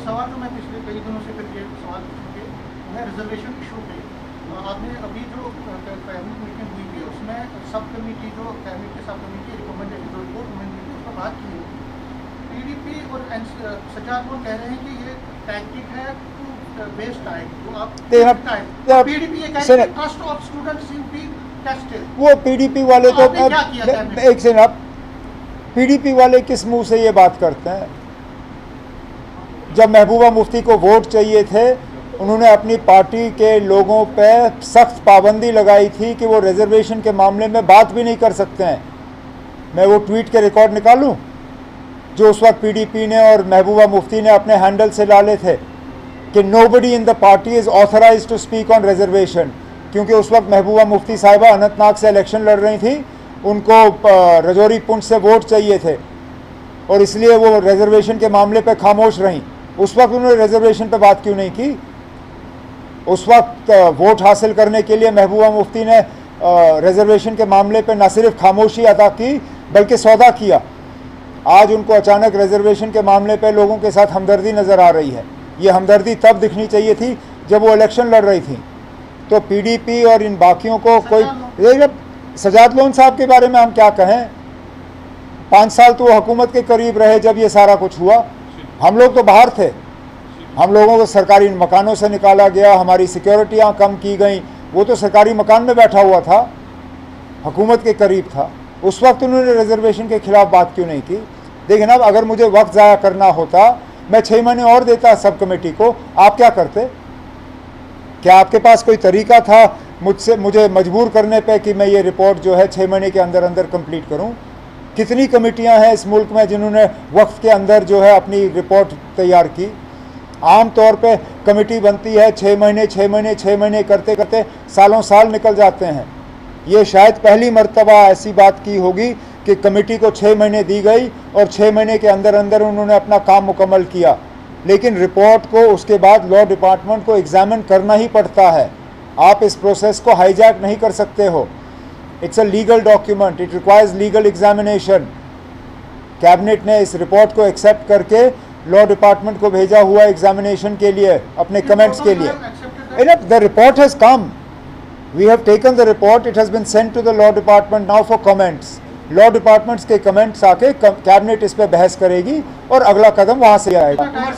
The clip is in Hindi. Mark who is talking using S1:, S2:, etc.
S1: सवाल जो मैं पिछले कई दिनों से फिर ये सवाल पूछूंगी वो है रिजर्वेशन इशू पे। आपने अभी जो कैबिनेट मीटिंग हुई थी उसमें सब कमेटी जो कैबिनेट की सब कमेटी रिकमेंडेड जो रिपोर्ट मिली थी उस पर बात की है। पीडीपी और सज्जाद लोग कह रहे हैं कि ये टैक्टिक है टू वेस्ट टाइम। तो आप पीडीपी ये कह रहे हैं trust of students will be tested.
S2: वो पीडीपी वाले तो
S1: क्या किया
S2: एक सेकंड, आप पीडीपी वाले किस मुंह से ये बात करते हैं? जब महबूबा मुफ्ती को वोट चाहिए थे उन्होंने अपनी पार्टी के लोगों पे सख्त पाबंदी लगाई थी कि वो रिजर्वेशन के मामले में बात भी नहीं कर सकते हैं। मैं वो ट्वीट के रिकॉर्ड निकालूं जो उस वक्त पीडीपी ने और महबूबा मुफ्ती ने अपने हैंडल से डाले थे कि nobody in the party is authorised to speak on reservation, क्योंकि उस वक्त महबूबा मुफ्ती साहिबा अनंतनाग से इलेक्शन लड़ रही थी, उनको रजौरी पुंछ से वोट चाहिए थे और इसलिए वो रिजर्वेशन के मामले पे खामोश रहीं। उस वक्त उन्होंने रिजर्वेशन पे बात क्यों नहीं की? उस वक्त वोट हासिल करने के लिए महबूबा मुफ्ती ने रिजर्वेशन के मामले पे न सिर्फ खामोशी अदा की बल्कि सौदा किया। आज उनको अचानक रिजर्वेशन के मामले पे लोगों के साथ हमदर्दी नज़र आ रही है। ये हमदर्दी तब दिखनी चाहिए थी जब वो इलेक्शन लड़ रही थी। तो पीडीपी और इन बाकियों को कोई सजाद लोन साहब के बारे में हम क्या कहें? 5 साल तो वो हुकूमत के करीब रहे जब ये सारा कुछ हुआ। हम लोग तो बाहर थे, हम लोगों को सरकारी मकानों से निकाला गया, हमारी सिक्योरिटियाँ कम की गई। वो तो सरकारी मकान में बैठा हुआ था, हुकूमत के करीब था। उस वक्त उन्होंने रिजर्वेशन के खिलाफ बात क्यों नहीं की? देखिए ना, अगर मुझे वक्त ज़ाया करना होता मैं 6 महीने और देता सब कमेटी को। आप क्या करते? क्या आपके पास कोई तरीका था मुझे मजबूर करने पे कि मैं ये रिपोर्ट जो है 6 महीने के अंदर अंदर कंप्लीट करूं? कितनी कमेटियां हैं इस मुल्क में जिन्होंने वक्त के अंदर जो है अपनी रिपोर्ट तैयार की? आम तौर पे कमेटी बनती है 6 महीने करते करते सालों साल निकल जाते हैं। ये शायद पहली मर्तबा ऐसी बात की होगी कि कमेटी को 6 महीने दी गई और 6 महीने के अंदर अंदर उन्होंने अपना काम मुकम्मल किया। लेकिन रिपोर्ट को उसके बाद लॉ डिपार्टमेंट को एग्जामिन करना ही पड़ता है। आप इस प्रोसेस को हाईजैक नहीं कर सकते हो। It's a legal document, it requires legal examination. Cabinet ने इस रिपोर्ट को एक्सेप्ट करके लॉ डिपार्टमेंट को भेजा हुआ एग्जामिनेशन के लिए, अपने कमेंट्स के लिए। The report has come, we have taken the report, it has been sent to the law department now for comments. Law departments के कमेंट्स आके कैबिनेट इस पर बहस करेगी और अगला कदम वहाँ से आएगा।